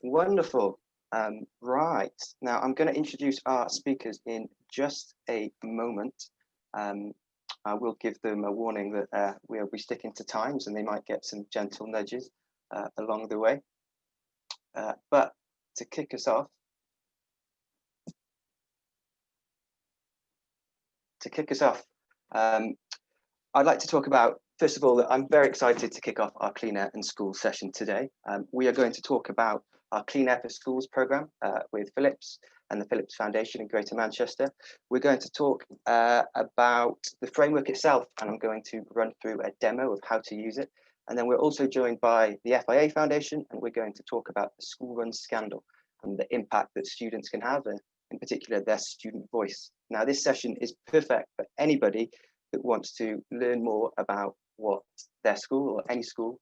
Wonderful. Right, now I'm going to introduce our speakers in just a moment. I will give them a warning that we'll be sticking to times and they might get some gentle nudges along the way. But to kick us off, I'd like to talk about, first of all, that I'm very excited to kick off our Clean Air in Schools session today. We are going to talk about our Clean Air for Schools programme with Philips and the Philips Foundation in Greater Manchester. We're going to talk about the framework itself, and I'm going to run through a demo of how to use it. And then we're also joined by the FIE Foundation, and we're going to talk about the school run scandal and the impact that students can have, and in particular, their student voice. Now, this session is perfect for anybody that wants to learn more about what their school or any school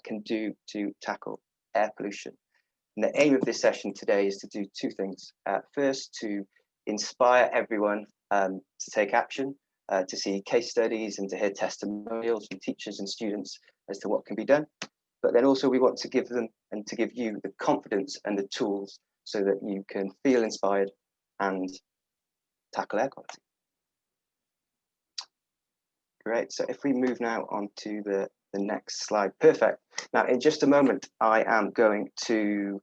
can do to tackle air pollution. And the aim of this session today is to do two things. First, to inspire everyone to take action, to see case studies and to hear testimonials from teachers and students as to what can be done. But then also we want to give them and to give you the confidence and the tools so that you can feel inspired and tackle air quality. Great, so if we move now on to the next slide, perfect. Now, in just a moment, I am going to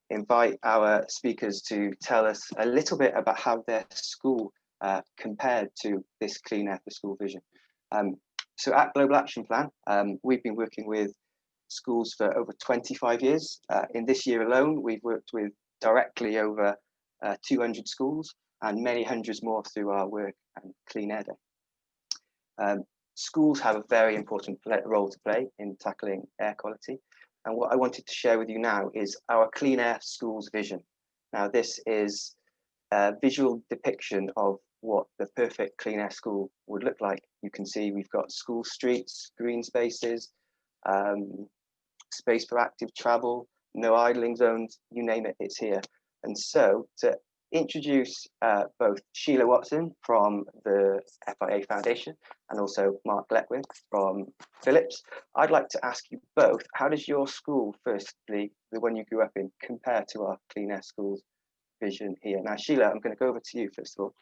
invite our speakers to tell us a little bit about how their school compared to this Clean Air for School vision. So at Global Action Plan, we've been working with schools for over 25 years. In this year alone, we've worked with directly over 200 schools and many hundreds more through our work and Clean Air Day. Schools have a very important role to play in tackling air quality. And what I wanted to share with you now is our Clean Air Schools vision. Now, this is a visual depiction of what the perfect clean air school would look like. You can see we've got school streets, green spaces, space for active travel, no idling zones, you name it, it's here. And so to introduce both Sheila Watson from the FIA Foundation and also Mark Letwin from Philips, I'd like to ask you both, how does your school, firstly, the one you grew up in, compare to our Clean Air Schools vision here? Now, Sheila, I'm going to go over to you first of all.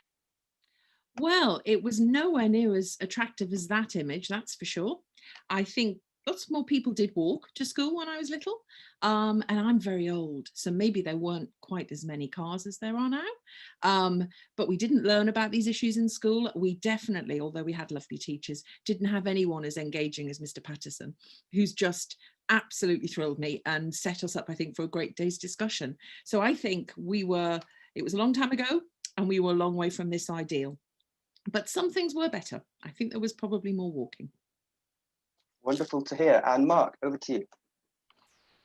Well, it was nowhere near as attractive as that image, that's for sure. I think lots more people did walk to school when I was little, and I'm very old, so maybe there weren't quite as many cars as there are now, but we didn't learn about these issues in school. We definitely, although we had lovely teachers, didn't have anyone as engaging as Mr. Patterson, who's just absolutely thrilled me and set us up, I think, for a great day's discussion. So I think it was a long time ago, and we were a long way from this ideal. But some things were better. I think there was probably more walking. Wonderful to hear. And Mark, over to you.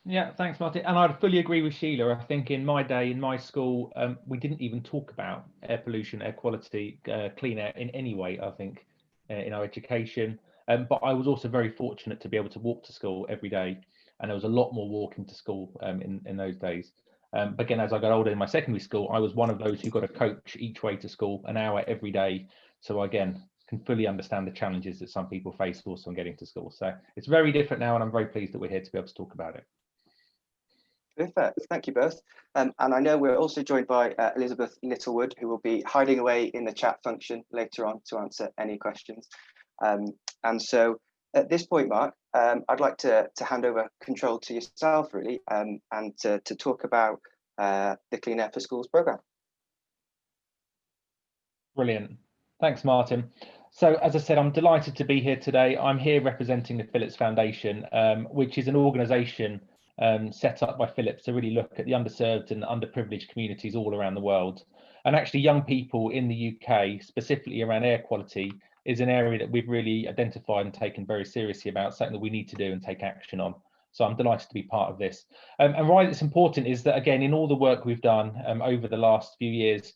Yeah, thanks, Martin. And I'd fully agree with Sheila. I think in my day, in my school, we didn't even talk about air pollution, air quality, clean air in any way, I think, in our education. But I was also very fortunate to be able to walk to school every day. And there was a lot more walking to school in those days. But again, as I got older in my secondary school, I was one of those who got a coach each way to school, an hour every day. So again, can fully understand the challenges that some people face also in getting to school. So it's very different now, and I'm very pleased that we're here to be able to talk about it. Perfect, thank you both. And I know we're also joined by Elizabeth Littlewood, who will be hiding away in the chat function later on to answer any questions. And so at this point, Mark, I'd like to hand over control to yourself, really, and to talk about the Clean Air for Schools programme. Brilliant. Thanks, Martin. So, as I said, I'm delighted to be here today. I'm here representing the Philips Foundation, which is an organisation set up by Philips to really look at the underserved and underprivileged communities all around the world. And actually, young people in the UK, specifically around air quality, is an area that we've really identified and taken very seriously about, something that we need to do and take action on. So I'm delighted to be part of this. And why it's important is that, again, in all the work we've done over the last few years,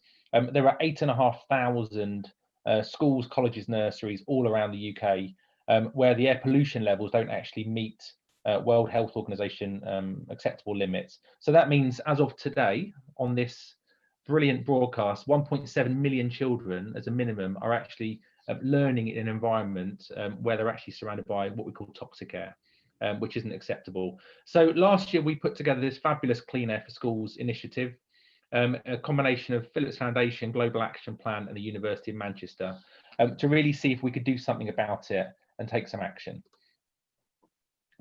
there are 8,500 schools, colleges, nurseries all around the UK where the air pollution levels don't actually meet World Health Organization acceptable limits. So that means as of today, on this brilliant broadcast, 1.7 million children as a minimum are actually learning in an environment where they're actually surrounded by what we call toxic air. which isn't acceptable. So last year we put together this fabulous Clean Air for Schools initiative, a combination of Philips Foundation, Global Action Plan and the University of Manchester, to really see if we could do something about it and take some action.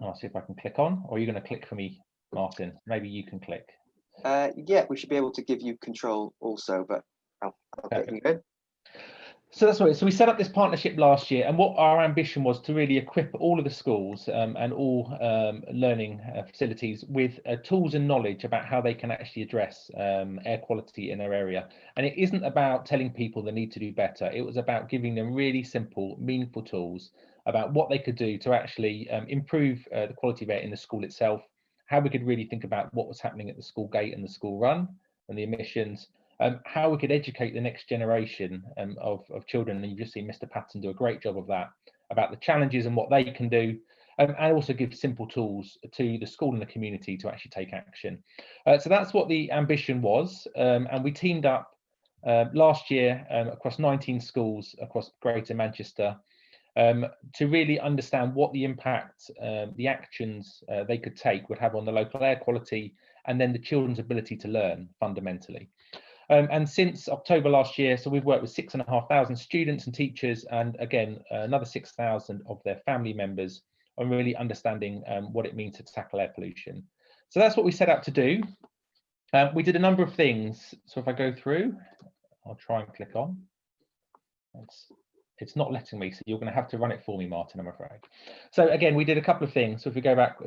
I'll see if I can click on, or are you going to click for me, Martin? Maybe you can click. Yeah, we should be able to give you control also, but I'll get you in. So that's right. So we set up this partnership last year, and what our ambition was to really equip all of the schools and all learning facilities with tools and knowledge about how they can actually address air quality in their area. And it isn't about telling people they need to do better. It was about giving them really simple, meaningful tools about what they could do to actually improve the quality of air in the school itself, how we could really think about what was happening at the school gate and the school run and the emissions, how we could educate the next generation of children. And you've just seen Mr. Patton do a great job of that, about the challenges and what they can do, and also give simple tools to the school and the community to actually take action. So that's what the ambition was, and we teamed up last year across 19 schools across Greater Manchester to really understand what the impact, the actions they could take would have on the local air quality and then the children's ability to learn fundamentally. And since October last year, so we've worked with 6,500 students and teachers, and again, another 6,000 of their family members on really understanding what it means to tackle air pollution. So that's what we set out to do. We did a number of things. So if I go through, I'll try and click on. It's not letting me, so you're going to have to run it for me, Martin, I'm afraid. So again, we did a couple of things. So if we go back,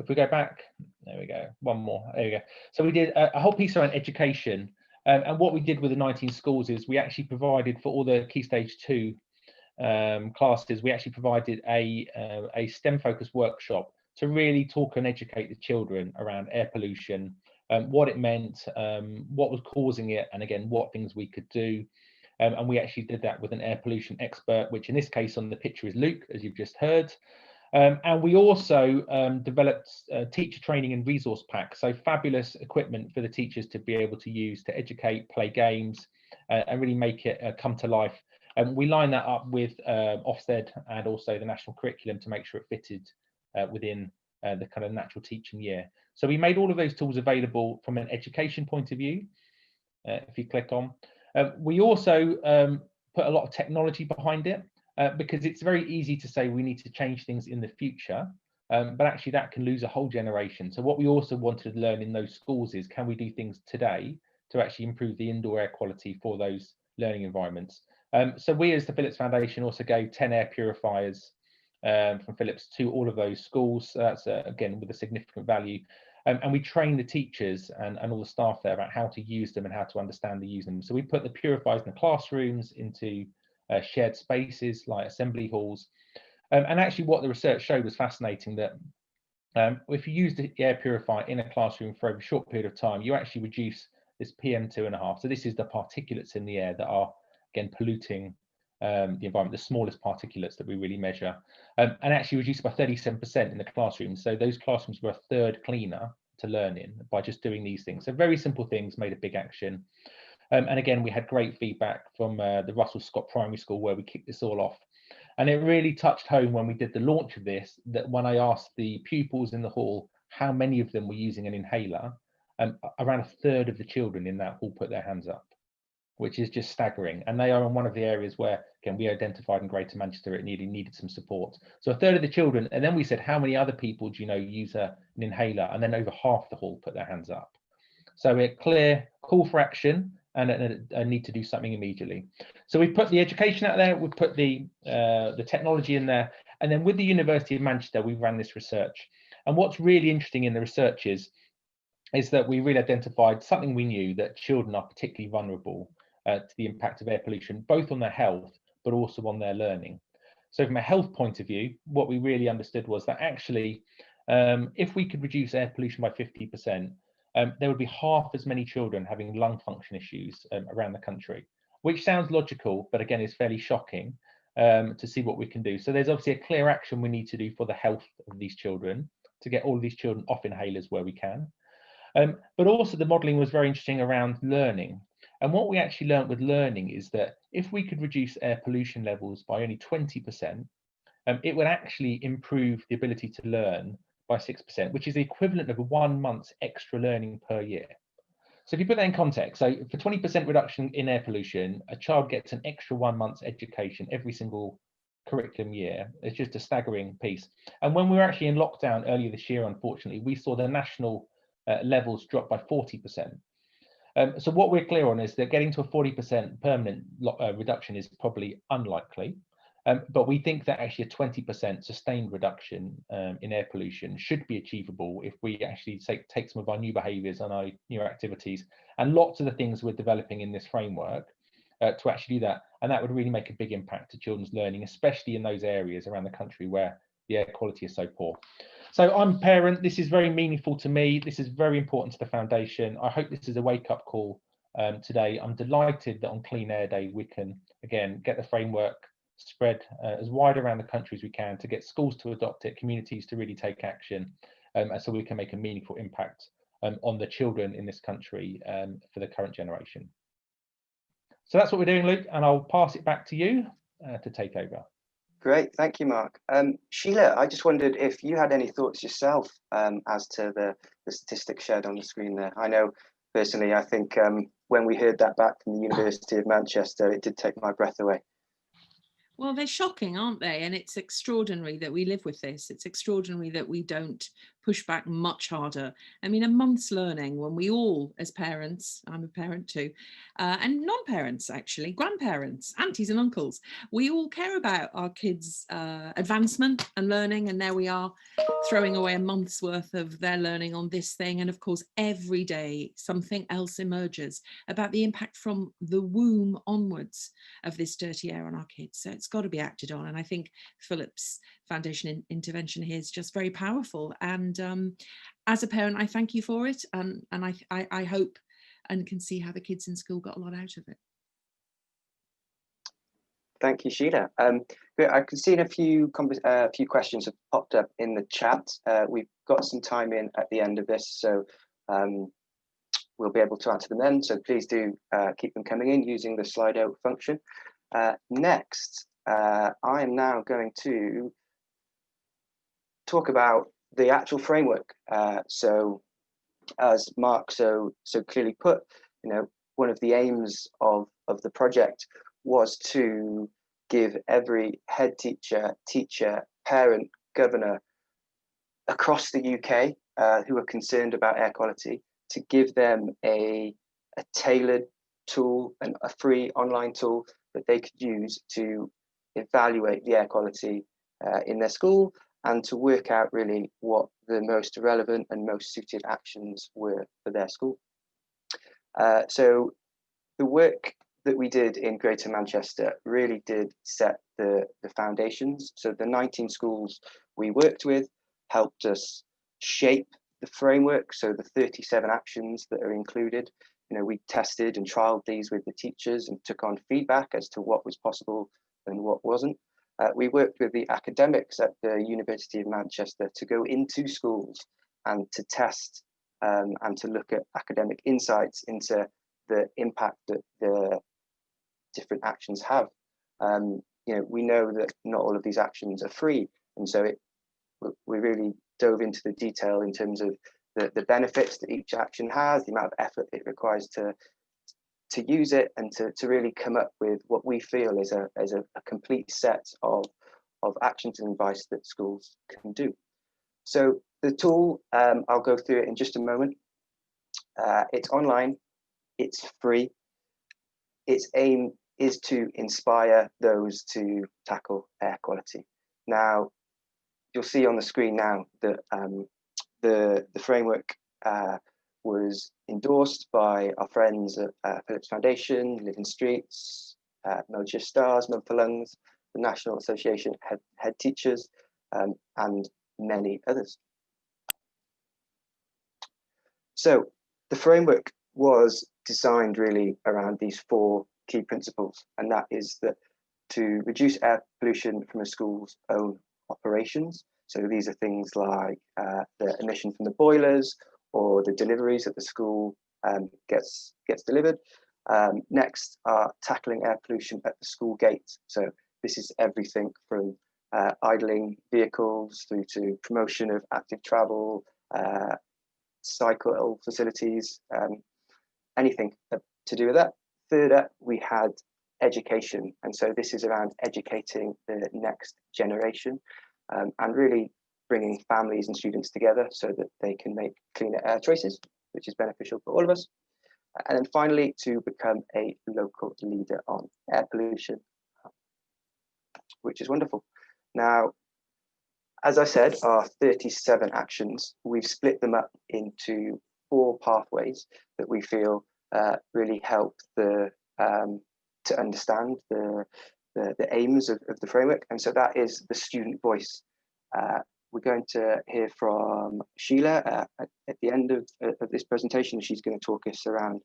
there we go, one more, there we go. So we did a whole piece around education. And what we did with the 19 schools is we actually provided for all the Key Stage 2 classes, we actually provided a STEM focused workshop to really talk and educate the children around air pollution, what it meant, what was causing it, and again, what things we could do. And we actually did that with an air pollution expert, which in this case on the picture is Luke, as you've just heard. And we also developed teacher training and resource packs, so fabulous equipment for the teachers to be able to use to educate, play games, and really make it come to life. And we line that up with Ofsted and also the national curriculum to make sure it fitted within the kind of natural teaching year. So we made all of those tools available from an education point of view. If you click on, we also put a lot of technology behind it. Because it's very easy to say we need to change things in the future, but actually that can lose a whole generation. So what we also wanted to learn in those schools is, can we do things today to actually improve the indoor air quality for those learning environments? So we as the Philips Foundation also gave 10 air purifiers from Philips to all of those schools. So that's again with a significant value. And we train the teachers and all the staff there about how to use them and how to understand the use them. So we put the purifiers in the classrooms, into shared spaces like assembly halls, and actually what the research showed was fascinating, that if you use the air purifier in a classroom for a short period of time, you actually reduce this PM2.5. So this is the particulates in the air that are again polluting the environment, the smallest particulates that we really measure, and actually reduced by 37% in the classrooms. So those classrooms were a third cleaner to learn in by just doing these things. So very simple things made a big action. And again, we had great feedback from the Russell Scott Primary School where we kicked this all off. And it really touched home when we did the launch of this, that when I asked the pupils in the hall how many of them were using an inhaler, around a third of the children in that hall put their hands up, which is just staggering. And they are in one of the areas where, again, we identified in Greater Manchester it needed some support. So a third of the children, and then we said, how many other people do you know use an inhaler? And then over half the hall put their hands up. So a clear call for action and a need to do something immediately. So we put the education out there, we put the technology in there, and then with the University of Manchester, we ran this research. And what's really interesting in the research is that we really identified something we knew, that children are particularly vulnerable to the impact of air pollution, both on their health, but also on their learning. So from a health point of view, what we really understood was that actually, if we could reduce air pollution by 50%, there would be half as many children having lung function issues around the country, which sounds logical, but again, is fairly shocking to see what we can do. So there's obviously a clear action we need to do for the health of these children, to get all of these children off inhalers where we can. But also the modelling was very interesting around learning. And what we actually learned with learning is that if we could reduce air pollution levels by only 20%, it would actually improve the ability to learn by 6%, which is the equivalent of 1 month's extra learning per year. So if you put that in context, so for 20% reduction in air pollution, a child gets an extra 1 month's education every single curriculum year. It's just a staggering piece. And when we were actually in lockdown earlier this year, unfortunately, we saw the national levels drop by 40%. So what we're clear on is that getting to a 40% permanent reduction is probably unlikely. But we think that actually a 20% sustained reduction in air pollution should be achievable if we actually take some of our new behaviours and our new activities and lots of the things we're developing in this framework to actually do that. And that would really make a big impact to children's learning, especially in those areas around the country where the air quality is so poor. So I'm a parent. This is very meaningful to me. This is very important to the foundation. I hope this is a wake-up call today. I'm delighted that on Clean Air Day we can, again, get the framework spread as wide around the country as we can to get schools to adopt it, communities to really take action, and so we can make a meaningful impact on the children in this country for the current generation. So that's what we're doing, Luke, and I'll pass it back to you to take over. Great, thank you, Mark. Sheila, I just wondered if you had any thoughts yourself as to the statistics shared on the screen there. I know personally, I think when we heard that back from the University of Manchester, it did take my breath away. Well, they're shocking, aren't they? And it's extraordinary that we live with this. It's extraordinary that we don't push back much harder. I mean, a month's learning when we all, as parents, I'm a parent too, and non-parents actually, grandparents, aunties and uncles, we all care about our kids' advancement and learning. And there we are throwing away a month's worth of their learning on this thing. And of course, every day something else emerges about the impact from the womb onwards of this dirty air on our kids. So it's got to be acted on. And I think Philip's Foundation intervention here is just very powerful. And as a parent, I thank you for it. And I hope and can see how the kids in school got a lot out of it. Thank you, Sheila. I can see a few questions have popped up in the chat. We've got some time in at the end of this, so we'll be able to answer them then. So please do keep them coming in using the Slido function. Next, I am now going to talk about the actual framework. So as Mark so clearly put, you know, one of the aims of the project was to give every head teacher, parent, governor across the UK who are concerned about air quality, to give them a tailored tool and a free online tool that they could use to evaluate the air quality in their school and to work out really what the most relevant and most suited actions were for their school. So the work that we did in Greater Manchester really did set the foundations. So the 19 schools we worked with helped us shape the framework. So the 37 actions that are included, you know, we tested and trialed these with the teachers and took on feedback as to what was possible and what wasn't. We worked with the academics at the University of Manchester to go into schools and to test and to look at academic insights into the impact that the different actions have. You know, we know that not all of these actions are free, and so we really dove into the detail in terms of the benefits that each action has, the amount of effort it requires to use it, and to really come up with what we feel is a complete set of actions and advice that schools can do. So the tool, I'll go through it in just a moment. It's online, it's free. Its aim is to inspire those to tackle air quality. Now, you'll see on the screen now that the framework was endorsed by our friends at Phillips Foundation, Living Streets, Melchor Stars, Mum for Lungs, the National Association of Head Teachers, and many others. So the framework was designed really around these four key principles, and that is that to reduce air pollution from a school's own operations. So these are things like the emission from the boilers or the deliveries that the school gets delivered. Next are tackling air pollution at the school gate. So this is everything from idling vehicles through to promotion of active travel, cycle facilities, anything to do with that. Third up, we had education. And so this is around educating the next generation and really bringing families and students together so that they can make cleaner air choices, which is beneficial for all of us. And then finally, to become a local leader on air pollution, which is wonderful. Now, as I said, our 37 actions, we've split them up into 4 pathways that we feel really help to understand the aims of the framework. And so that is the student voice. We're going to hear from Sheila at the end of this presentation. She's going to talk us around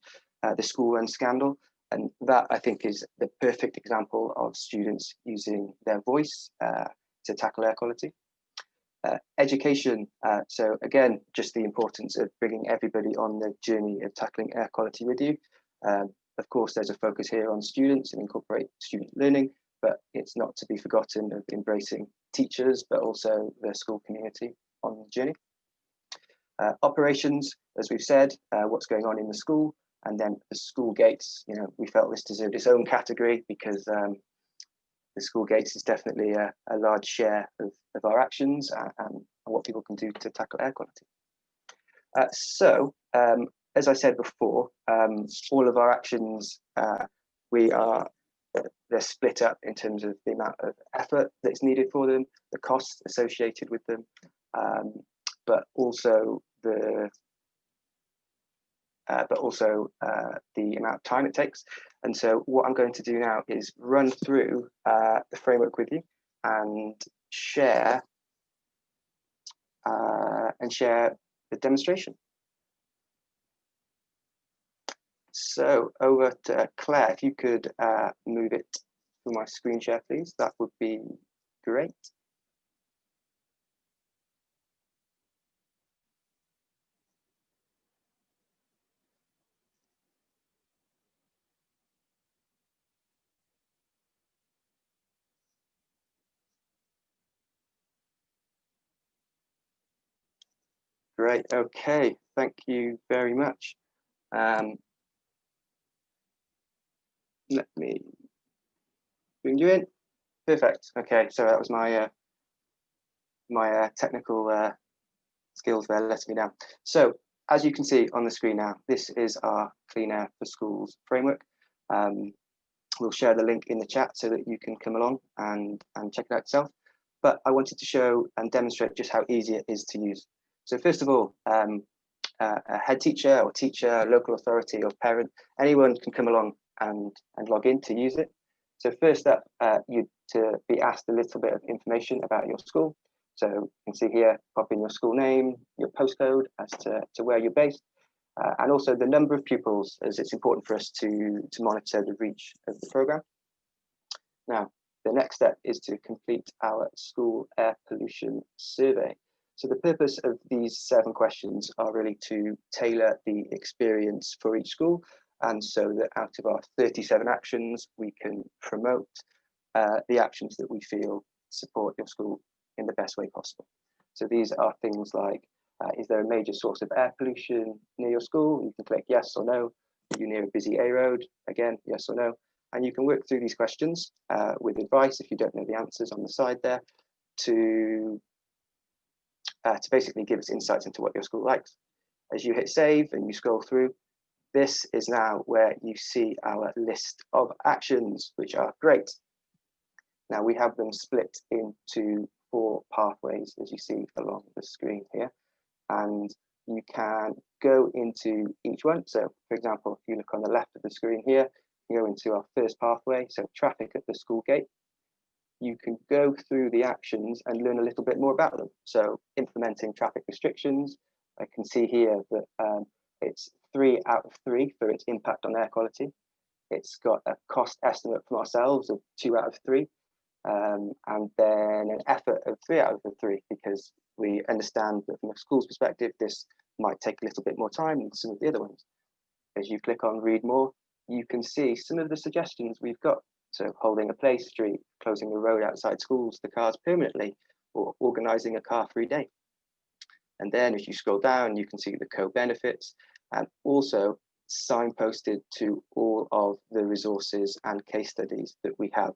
the school run scandal. And that, I think, is the perfect example of students using their voice to tackle air quality. Education, so again, just the importance of bringing everybody on the journey of tackling air quality with you. Of course, there's a focus here on students and incorporate student learning, but it's not to be forgotten of embracing teachers, but also the school community on the journey. Operations, as we've said, what's going on in the school, and then the school gates. You know, we felt this deserved its own category because the school gates is definitely a large share of our actions and what people can do to tackle air quality. As I said before, all of our actions, they're split up in terms of the amount of effort that's needed for them, the costs associated with them, but also the amount of time it takes. And so what I'm going to do now is run through the framework with you and share the demonstration. So over to Claire, if you could move it to my screen share, please, that would be great. Great, okay, thank you very much. Let me bring you in. Perfect. Okay, so that was my technical skills there letting me down. So as you can see on the screen now, this is our Clean Air for Schools framework. We'll share the link in the chat so that you can come along and check it out yourself. But I wanted to show and demonstrate just how easy it is to use. So first of all, a head teacher or teacher, local authority or parent, anyone can come along and log in to use it. So first up, you'd to be asked a little bit of information about your school. So you can see here, pop in your school name, your postcode as to where you're based, and also the number of pupils, as it's important for us to monitor the reach of the programme. Now, the next step is to complete our school air pollution survey. So the purpose of these 7 questions are really to tailor the experience for each school, and so that out of our 37 actions, we can promote the actions that we feel support your school in the best way possible. So these are things like, is there a major source of air pollution near your school? You can click yes or no. Are you near a busy A road? Again, yes or no. And you can work through these questions with advice if you don't know the answers on the side there to basically give us insights into what your school likes. As you hit save and you scroll through, this is now where you see our list of actions, which are great. Now we have them split into 4 pathways, as you see along the screen here, and you can go into each one. So for example, if you look on the left of the screen here, you go into our first pathway, so traffic at the school gate. You can go through the actions and learn a little bit more about them. So implementing traffic restrictions, I can see here that it's 3 out of 3 for its impact on air quality. It's got a cost estimate from ourselves of 2 out of 3, and then an effort of 3 out of 3, because we understand that from a school's perspective, this might take a little bit more time than some of the other ones. As you click on read more, you can see some of the suggestions we've got. So holding a play street, closing the road outside schools to cars permanently, or organising a car-free day. And then as you scroll down, you can see the co-benefits and also signposted to all of the resources and case studies that we have.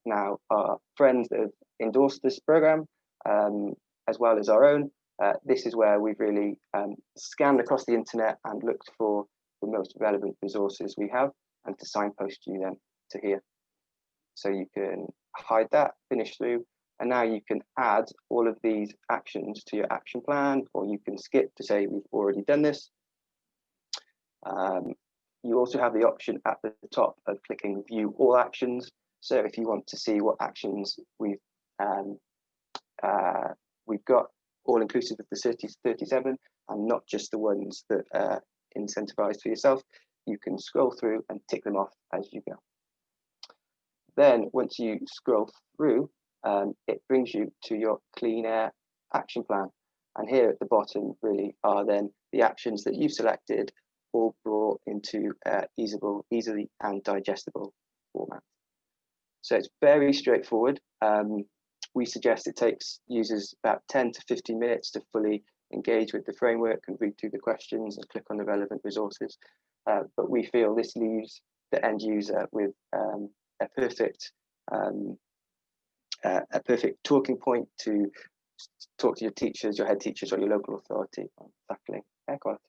Now, our friends that have endorsed this program, as well as our own, this is where we've really scanned across the internet and looked for the most relevant resources we have and to signpost you then to here. So you can hide that, finish through, and now you can add all of these actions to your action plan, or you can skip to say we've already done this. You also have the option at the top of clicking view all actions. So if you want to see what actions we've got all inclusive of the 37 and not just the ones that are incentivized for yourself, you can scroll through and tick them off as you go. Then once you scroll through, it brings you to your clean air action plan. And here at the bottom really are then the actions that you've selected, all brought into easily and digestible format. So it's very straightforward. We suggest it takes users about 10 to 15 minutes to fully engage with the framework and read through the questions and click on the relevant resources. But we feel this leaves the end user with a perfect talking point to talk to your teachers, your head teachers, or your local authority on tackling air quality.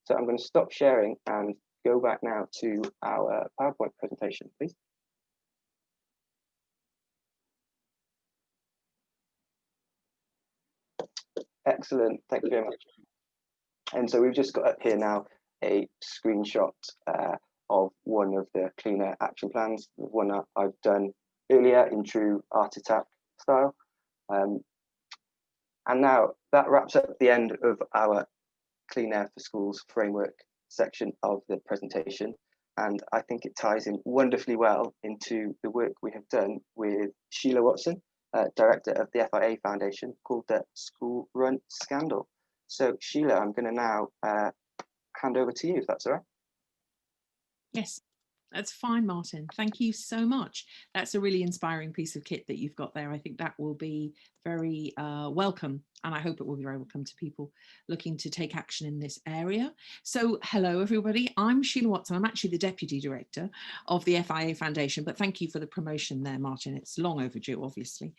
So I'm going to stop sharing and go back now to our PowerPoint presentation, please. Excellent, thank you very much. And so we've just got up here now a screenshot of one of the clean air action plans, the one that I've done earlier in true Art Attack style. And now that wraps up the end of our Clean Air for Schools framework section of the presentation. And I think it ties in wonderfully well into the work we have done with Sheila Watson, Director of the FIE Foundation, called the School Run Scandal. So Sheila, I'm going to now hand over to you, if that's all right. Yes, that's fine, Martin. Thank you so much. That's a really inspiring piece of kit that you've got there. I think that will be very welcome, and I hope it will be very welcome to people looking to take action in this area. So hello, everybody. I'm Sheila Watson. I'm actually the Deputy Director of the FIE Foundation, but thank you for the promotion there, Martin. It's long overdue, obviously.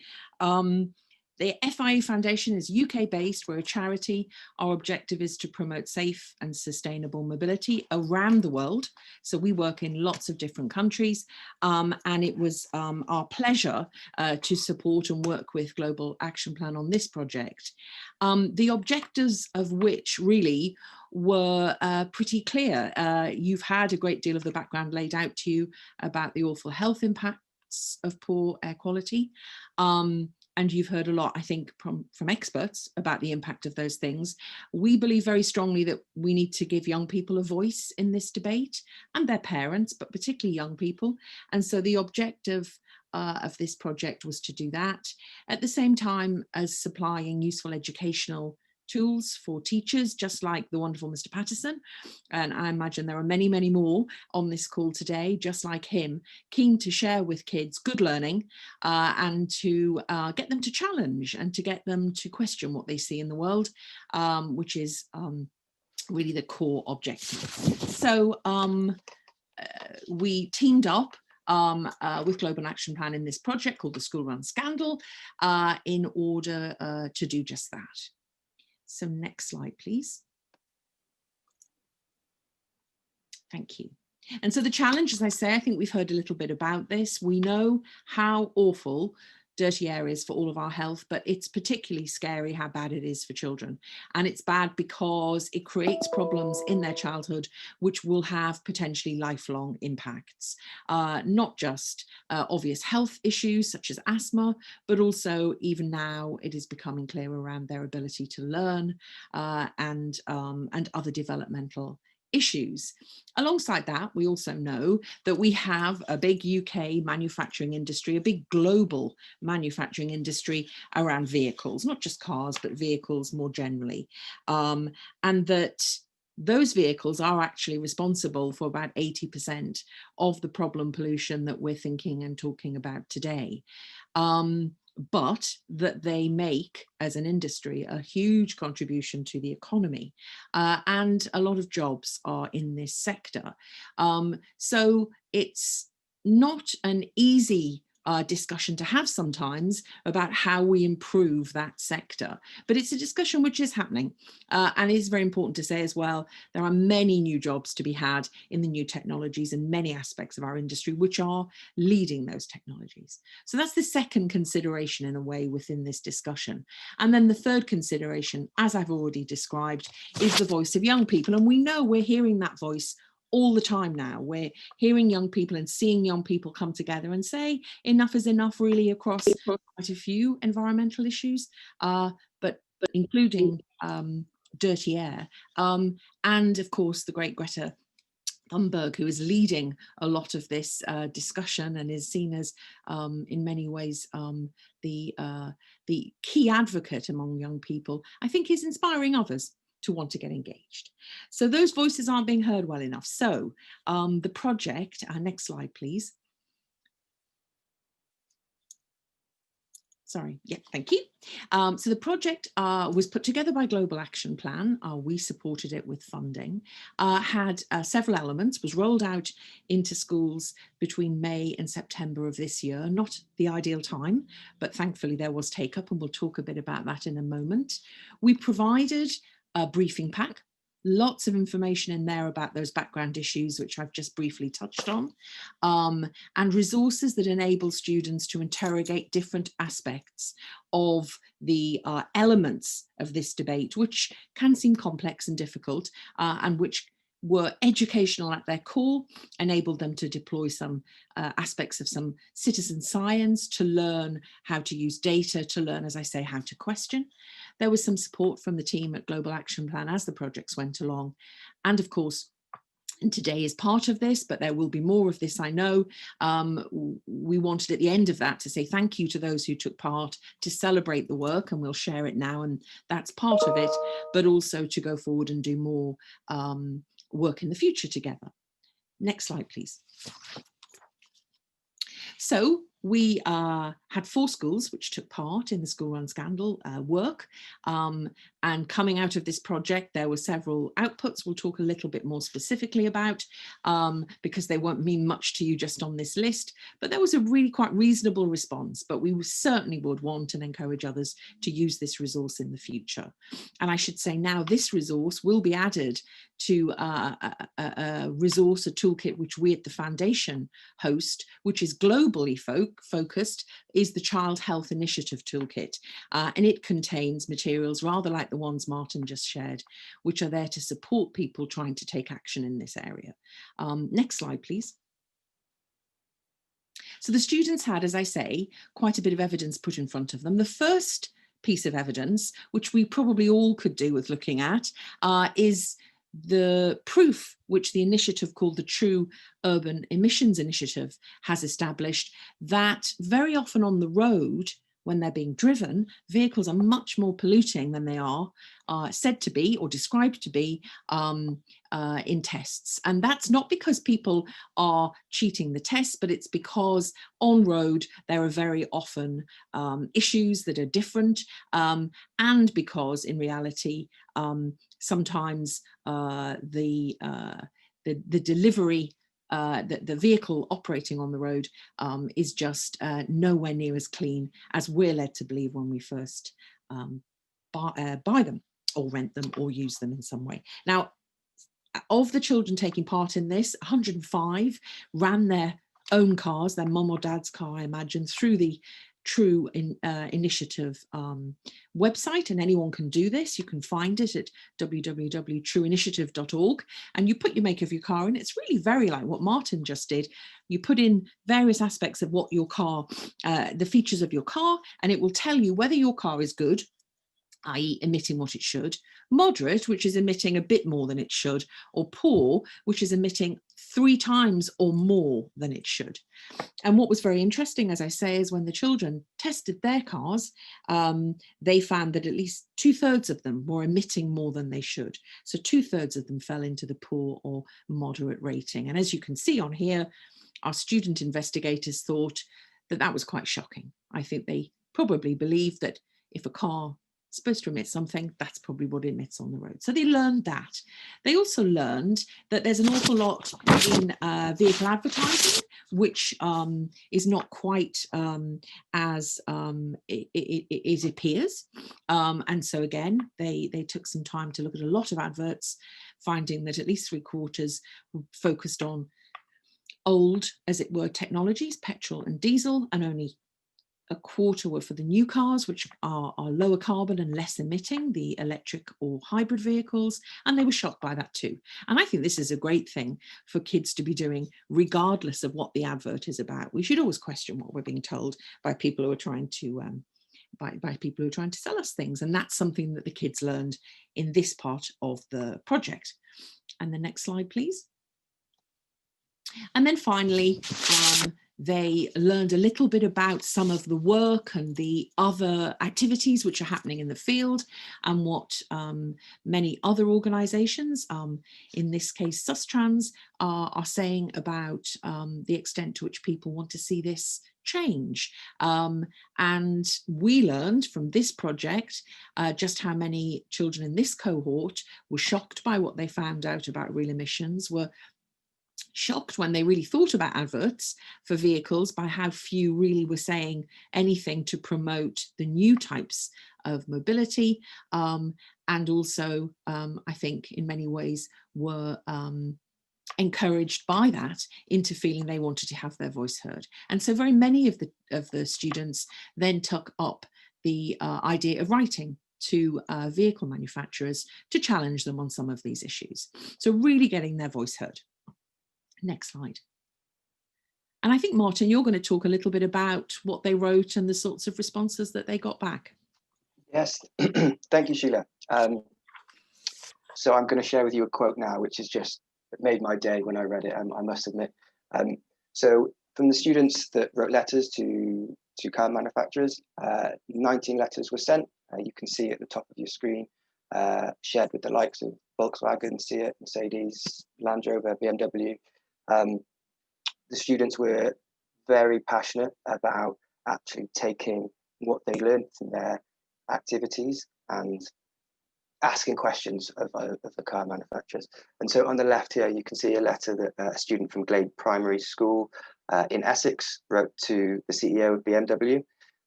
The FIE Foundation is UK-based. We're a charity. Our objective is to promote safe and sustainable mobility around the world. So we work in lots of different countries. And it was our pleasure to support and work with Global Action Plan on this project. The objectives of which really were pretty clear. You've had a great deal of the background laid out to you about the awful health impacts of poor air quality. And you've heard a lot, I think, from experts about the impact of those things. We believe very strongly that we need to give young people a voice in this debate, and their parents, but particularly young people. And so the objective of this project was to do that, at the same time as supplying useful educational tools for teachers, just like the wonderful Mr. Patterson. And I imagine there are many, many more on this call today, just like him, keen to share with kids good learning and to get them to challenge and to get them to question what they see in the world, which is really the core objective. So we teamed up with Global Action Plan in this project called the School Run Scandal in order to do just that. So next slide, please. Thank you. And so the challenge, as I say, I think we've heard a little bit about this. We know how awful dirty air is for all of our health, but it's particularly scary how bad it is for children. And it's bad because it creates problems in their childhood, which will have potentially lifelong impacts, not just obvious health issues such as asthma, but also even now it is becoming clear around their ability to learn and other developmental issues. Alongside that, we also know that we have a big UK manufacturing industry, a big global manufacturing industry around vehicles, not just cars, but vehicles more generally. And that those vehicles are actually responsible for about 80% of the problem pollution that we're thinking and talking about today. But that they make, as an industry, a huge contribution to the economy, and a lot of jobs are in this sector. So it's not an easy discussion to have sometimes about how we improve that sector, but it's a discussion which is happening, and it's very important to say as well, there are many new jobs to be had in the new technologies and many aspects of our industry which are leading those technologies. So that's the second consideration in a way within this discussion. And then the third consideration, as I've already described, is the voice of young people, and we know we're hearing that voice all the time now. We're hearing young people and seeing young people come together and say enough is enough, really, across quite a few environmental issues, but including dirty air, and of course the great Greta Thunberg, who is leading a lot of this discussion and is seen as in many ways the key advocate among young people, I think is inspiring others to want to get engaged. So those voices aren't being heard well enough. So the project, next slide, please. Sorry, yeah, thank you. So the project was put together by Global Action Plan. We supported it with funding, had several elements, was rolled out into schools between May and September of this year. Not the ideal time, but thankfully there was take up, and we'll talk a bit about that in a moment. We provided a briefing pack, lots of information in there about those background issues, which I've just briefly touched on, and resources that enable students to interrogate different aspects of the elements of this debate, which can seem complex and difficult, and which were educational at their core, enabled them to deploy some aspects of some citizen science, to learn how to use data, to learn, as I say, how to question. There was some support from the team at Global Action Plan as the projects went along. And of course, and today is part of this, but there will be more of this, I know. We wanted at the end of that to say thank you to those who took part, to celebrate the work, and we'll share it now, and that's part of it, but also to go forward and do more work in the future together. Next slide, please. So we had 4 schools which took part in the School Run Scandal work, and coming out of this project there were several outputs we'll talk a little bit more specifically about, because they won't mean much to you just on this list, but there was a really quite reasonable response, but we certainly would want and encourage others to use this resource in the future. And I should say now this resource will be added to a resource, a toolkit which we at the Foundation host, which is globally focused, is the Child Health Initiative Toolkit, and it contains materials rather like the ones Martin just shared, which are there to support people trying to take action in this area. Next slide, please. So the students had, as I say, quite a bit of evidence put in front of them. The first piece of evidence, which we probably all could do with looking at, is the proof which the initiative called the True Urban Emissions Initiative has established, that very often on the road, when they're being driven, vehicles are much more polluting than they are said to be or described to be in tests. And that's not because people are cheating the tests, but it's because on road there are very often issues that are different, and because in reality sometimes the delivery, the vehicle operating on the road is just nowhere near as clean as we're led to believe when we first buy them or rent them or use them in some way. Now, of the children taking part in this, 105 ran their own cars, their mum or dad's car, I imagine, through the True Initiative website, and anyone can do this. You can find it at www.trueinitiative.org, and you put your make of your car in. It's really very like what Martin just did. You put in various aspects of what your car, the features of your car, and it will tell you whether your car is good, i.e. emitting what it should, moderate, which is emitting a bit more than it should, or poor, which is emitting 3 times or more than it should. And what was very interesting, as I say, is when the children tested their cars, they found that at least 2/3 of them were emitting more than they should. So 2/3 of them fell into the poor or moderate rating. And as you can see on here, our student investigators thought that that was quite shocking. I think they probably believed that if a car is supposed to emit something, that's probably what it emits on the road. So they learned that. They also learned that there's an awful lot in vehicle advertising, which is not quite as it appears. And so again, they took some time to look at a lot of adverts, finding that at least 3/4 were focused on old, as it were, technologies, petrol and diesel, and only 1/4 were for the new cars, which are lower carbon and less emitting, the electric or hybrid vehicles, and they were shocked by that too. And I think this is a great thing for kids to be doing, regardless of what the advert is about. We should always question what we're being told by people who are trying to by people who are trying to sell us things, and that's something that the kids learned in this part of the project. And the next slide, please. And then finally, they learned a little bit about some of the work and the other activities which are happening in the field, and what many other organisations, in this case Sustrans, are saying about the extent to which people want to see this change. And we learned from this project just how many children in this cohort were shocked by what they found out about real emissions, were shocked when they really thought about adverts for vehicles by how few really were saying anything to promote the new types of mobility, and also I think in many ways were encouraged by that into feeling they wanted to have their voice heard. And so very many of the students then took up the idea of writing to vehicle manufacturers to challenge them on some of these issues. So really getting their voice heard. Next slide. And I think, Martin, you're going to talk a little bit about what they wrote and the sorts of responses that they got back. Yes, thank you, Sheila. So I'm going to share with you a quote now, which has just made my day when I read it, I must admit. So from the students that wrote letters to car manufacturers, 19 letters were sent. You can see at the top of your screen, shared with the likes of Volkswagen, Seat, Mercedes, Land Rover, BMW. The students were very passionate about actually taking what they learned from their activities and asking questions of the car manufacturers. And so on the left here, you can see a letter that a student from Glade Primary School in Essex wrote to the CEO of BMW.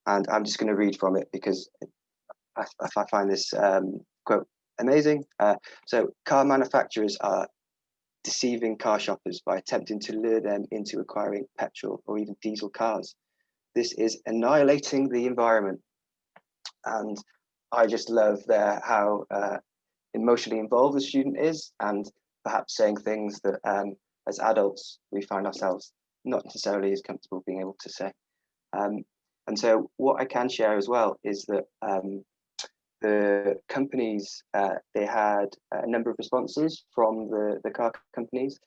And I'm just going to read from it because I find this quote amazing. So car manufacturers are deceiving car shoppers by attempting to lure them into acquiring petrol or even diesel cars. This is annihilating the environment. And I just love how emotionally involved the student is, and perhaps saying things that as adults we find ourselves not necessarily as comfortable being able to say. And so what I can share as well is that the companies, they had a number of responses from the car companies.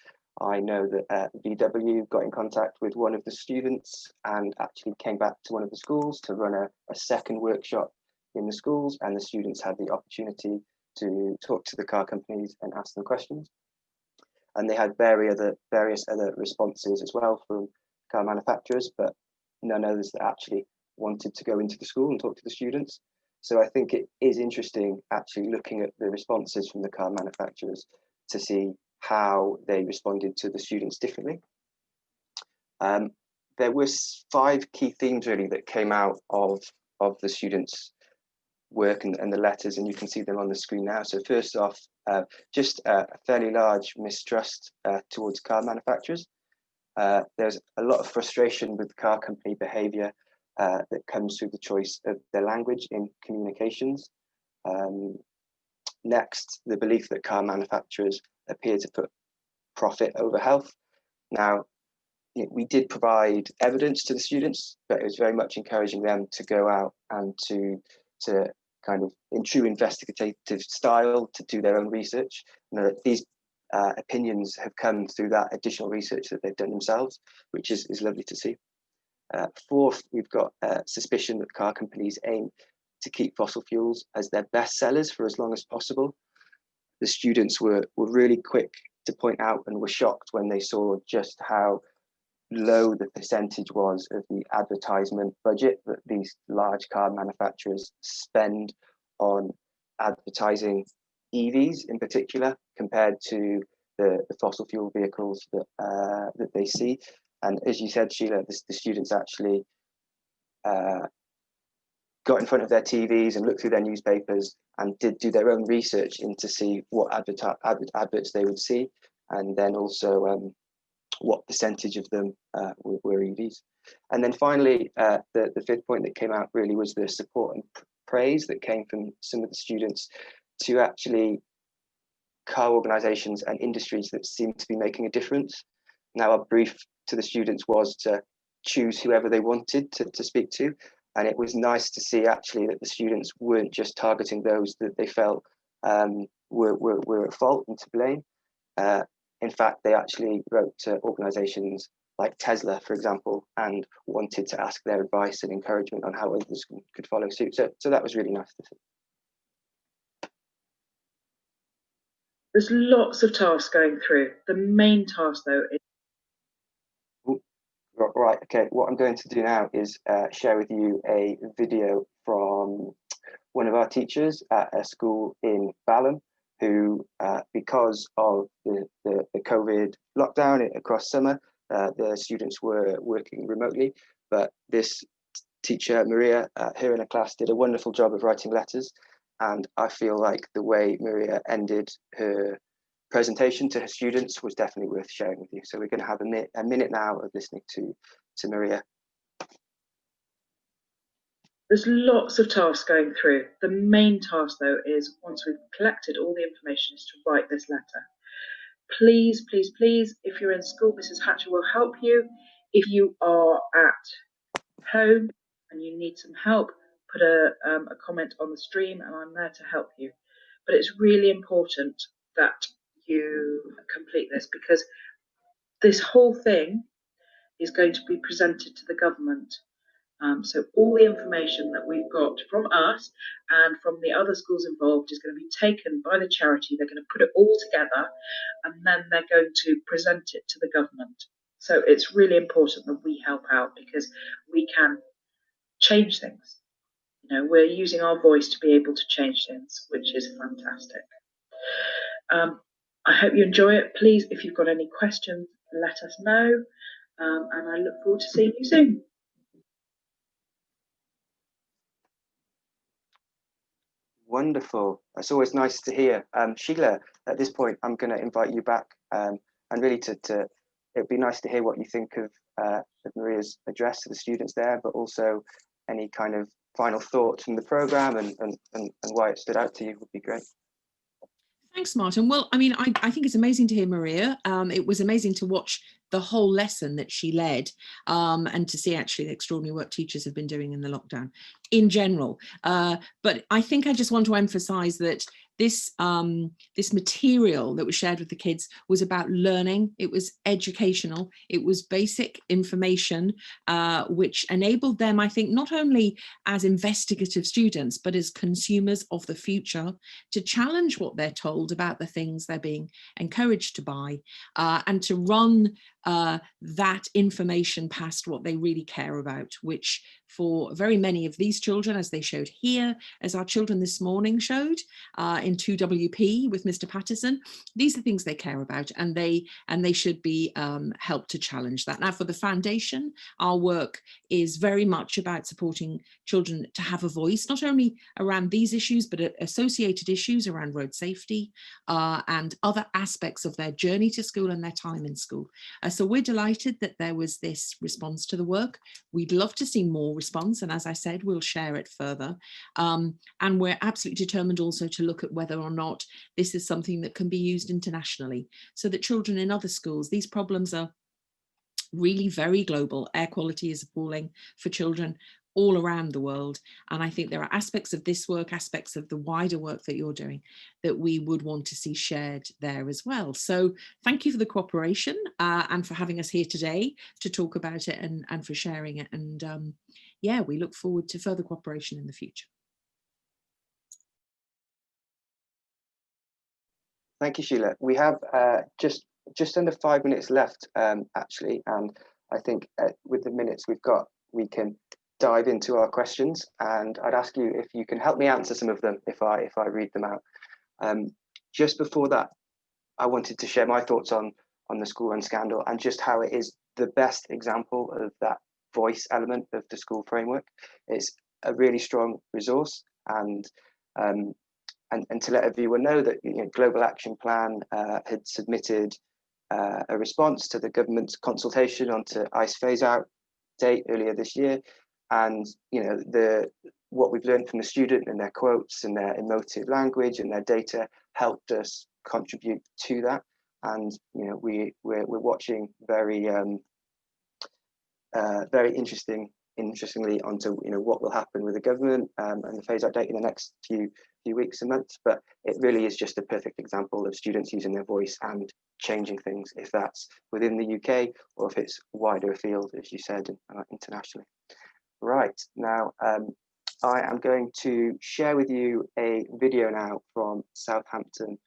I know that VW got in contact with one of the students and actually came back to one of the schools to run a second workshop in the schools, and the students had the opportunity to talk to the car companies and ask them questions. And they had various other responses as well from car manufacturers, but none others that actually wanted to go into the school and talk to the students. So I think it is interesting actually looking at the responses from the car manufacturers to see how they responded to the students differently. There were 5 key themes really that came out of the students' work and the letters, and you can see them on the screen now. So first off, just a fairly large mistrust towards car manufacturers. There's a lot of frustration with car company behavior that comes through the choice of their language in communications. Next, the belief that car manufacturers appear to put profit over health. Now, we did provide evidence to the students, but it was very much encouraging them to go out and to kind of in true investigative style to do their own research. These opinions have come through that additional research that they've done themselves, which is lovely to see. Fourth, we've got suspicion that car companies aim to keep fossil fuels as their best sellers for as long as possible. The students were really quick to point out and were shocked when they saw just how low the percentage was of the advertisement budget that these large car manufacturers spend on advertising EVs in particular, compared to the fossil fuel vehicles that they see. And as you said, Sheila, the students actually got in front of their TVs and looked through their newspapers and did do their own research into see what adverts they would see, and then also what percentage of them were EVs. And then finally, the fifth point that came out really was the support and praise that came from some of the students to actually car organisations and industries that seem to be making a difference. Now, our brief to the students was to choose whoever they wanted to speak to. And it was nice to see actually that the students weren't just targeting those that they felt were at fault and to blame. In fact, they actually wrote to organisations like Tesla, for example, and wanted to ask their advice and encouragement on how others could follow suit. So that was really nice to see. There's lots of tasks going through. The main task, though, is... Right, okay, what I'm going to do now is share with you a video from one of our teachers at a school in Balham, who, because of the COVID lockdown across summer, the students were working remotely, but this teacher, Maria, her and her class did a wonderful job of writing letters, and I feel like the way Maria ended her presentation to her students was definitely worth sharing with you. So we're going to have a minute now of listening to Maria. There's lots of tasks going through. The main task, though, is once we've collected all the information, is to write this letter. Please, please, please, if you're in school, Mrs. Hatcher will help you. If you are at home and you need some help, put a comment on the stream and I'm there to help you. But it's really important that you complete this, because this whole thing is going to be presented to the government. So all the information that we've got from us and from the other schools involved is going to be taken by the charity. They're going to put it all together and then they're going to present it to the government. So it's really important that we help out, because we can change things. You know, we're using our voice to be able to change things, which is fantastic. I hope you enjoy it. Please, if you've got any questions, let us know. And I look forward to seeing you soon. Wonderful. It's always nice to hear. Sheila, at this point, I'm going to invite you back, and really it'd be nice to hear what you think of Maria's address to the students there, but also any kind of final thoughts from the programme and why it stood out to you would be great. Thanks, Martin. Well, I mean, I think it's amazing to hear Maria. It was amazing to watch the whole lesson that she led, and to see actually the extraordinary work teachers have been doing in the lockdown in general. But I think I just want to emphasize that this material that was shared with the kids was about learning. It was educational. It was basic information, which enabled them, I think, not only as investigative students, but as consumers of the future, to challenge what they're told about the things they're being encouraged to buy, and to run that information past what they really care about, which for very many of these children, as they showed here, as our children this morning showed in 2WP with Mr. Patterson, these are things they care about, and they should be helped to challenge that. Now, for the foundation, our work is very much about supporting children to have a voice, not only around these issues, but associated issues around road safety and other aspects of their journey to school and their time in school. So we're delighted that there was this response to the work. We'd love to see more response, and as I said, we'll share it further. And we're absolutely determined also to look at whether or not this is something that can be used internationally, so that children in other schools, these problems are really very global. Air quality is appalling for children all around the world. And I think there are aspects of this work, aspects of the wider work that you're doing, that we would want to see shared there as well. So thank you for the cooperation and for having us here today to talk about it and for sharing it. And yeah, we look forward to further cooperation in the future. Thank you, Sheila. We have just under 5 minutes left, actually, and I think with the minutes we've got, we can dive into our questions. And I'd ask you if you can help me answer some of them if I read them out. Just before that, I wanted to share my thoughts on the school run scandal and just how it is the best example of that voice element of the school framework. It's a really strong resource, and to let everyone know that Global Action Plan had submitted a response to the government's consultation onto ICE phase out date earlier this year, and what we've learned from the student and their quotes and their emotive language and their data helped us contribute to that. And we're watching very interestingly onto what will happen with the government and the phase out date in the next few weeks and months. But it really is just a perfect example of students using their voice and changing things, if that's within the UK or if it's wider afield, as you said, internationally. Right, now I am going to share with you a video now from Southampton,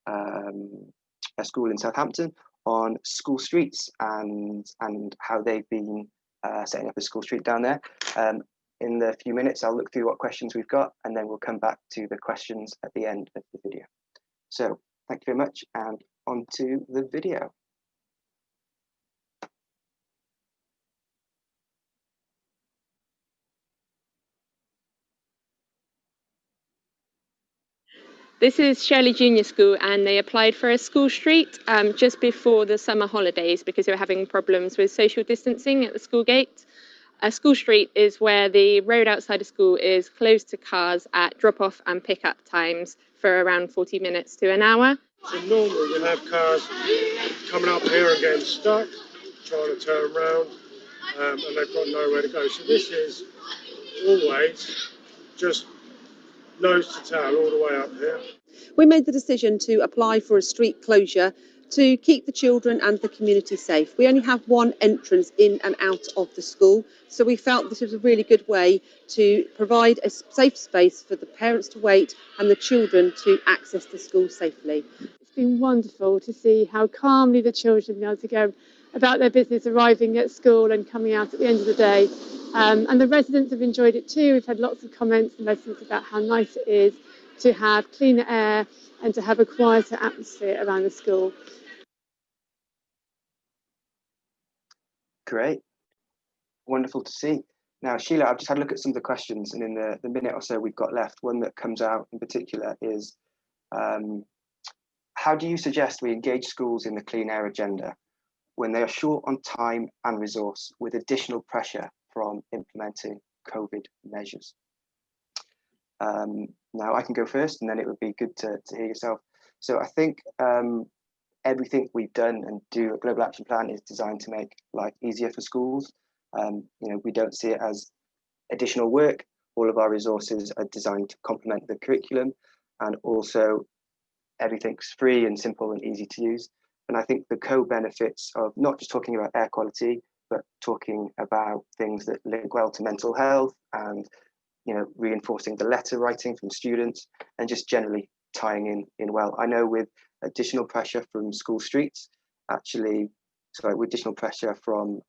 a school in Southampton, on school streets and how they've been setting up a school street down there. In the few minutes, I'll look through what questions we've got, and then we'll come back to the questions at the end of the video. So thank you very much, and on to the video. This is Shirley Junior School, and they applied for a school street just before the summer holidays because they were having problems with social distancing at the school gate. A school street is where the road outside of school is closed to cars at drop-off and pick-up times for around 40 minutes to an hour. So normally you'll have cars coming up here and getting stuck, trying to turn around, and they've got nowhere to go. So this is always just nose to tail all the way up here. We made the decision to apply for a street closure to keep the children and the community safe. We only have one entrance in and out of the school, so we felt this was a really good way to provide a safe space for the parents to wait and the children to access the school safely. It's been wonderful to see how calmly the children have been able to go about their business, arriving at school and coming out at the end of the day. And the residents have enjoyed it too. We've had lots of comments from residents about how nice it is to have cleaner air and to have a quieter atmosphere around the school. Great, wonderful to see. Now, Sheila, I've just had a look at some of the questions, and in the minute or so we've got left, one that comes out in particular is, how do you suggest we engage schools in the clean air agenda when they are short on time and resource with additional pressure from implementing COVID measures? Now I can go first, and then it would be good to hear yourself. So I think everything we've done and do at Global Action Plan is designed to make life easier for schools. We don't see it as additional work. All of our resources are designed to complement the curriculum, and also everything's free and simple and easy to use. And I think the co-benefits of not just talking about air quality, but talking about things that link well to mental health and reinforcing the letter writing from students and just generally tying in well. I know with additional pressure from school streets, with additional pressure from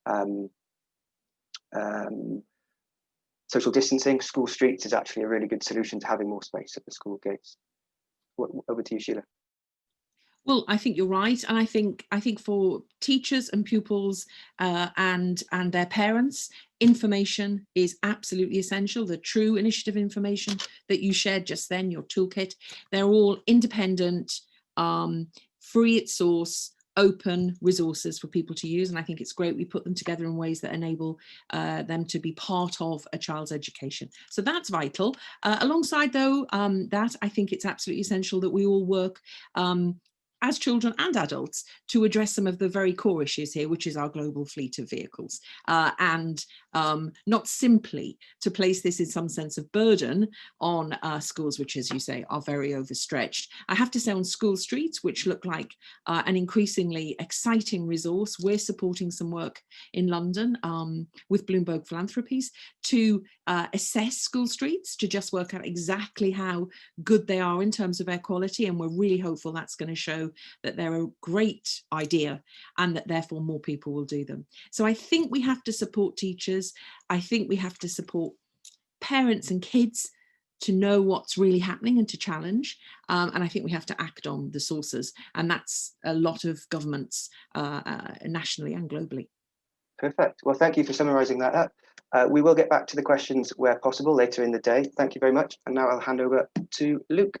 social distancing, school streets is actually a really good solution to having more space at the school gates. Over to you, Sheila. Well, I think you're right, and I think for teachers and pupils and their parents, information is absolutely essential. The true initiative information that you shared just then, your toolkit, they're all independent, free at source, open resources for people to use, and I think it's great we put them together in ways that enable them to be part of a child's education. So that's vital. Alongside though that, I think it's absolutely essential that we all work as children and adults, to address some of the very core issues here, which is our global fleet of vehicles, and not simply to place this in some sense of burden on schools, which, as you say, are very overstretched. I have to say, on school streets, which look like an increasingly exciting resource, we're supporting some work in London with Bloomberg Philanthropies to assess school streets, to just work out exactly how good they are in terms of air quality, and we're really hopeful that's going to show that they're a great idea and that therefore more people will do them. So I think we have to support teachers. I think we have to support parents and kids to know what's really happening and to challenge. And I think we have to act on the sources. And that's a lot of governments nationally and globally. Perfect. Well, thank you for summarising that up. We will get back to the questions where possible later in the day. Thank you very much. And now I'll hand over to Luke.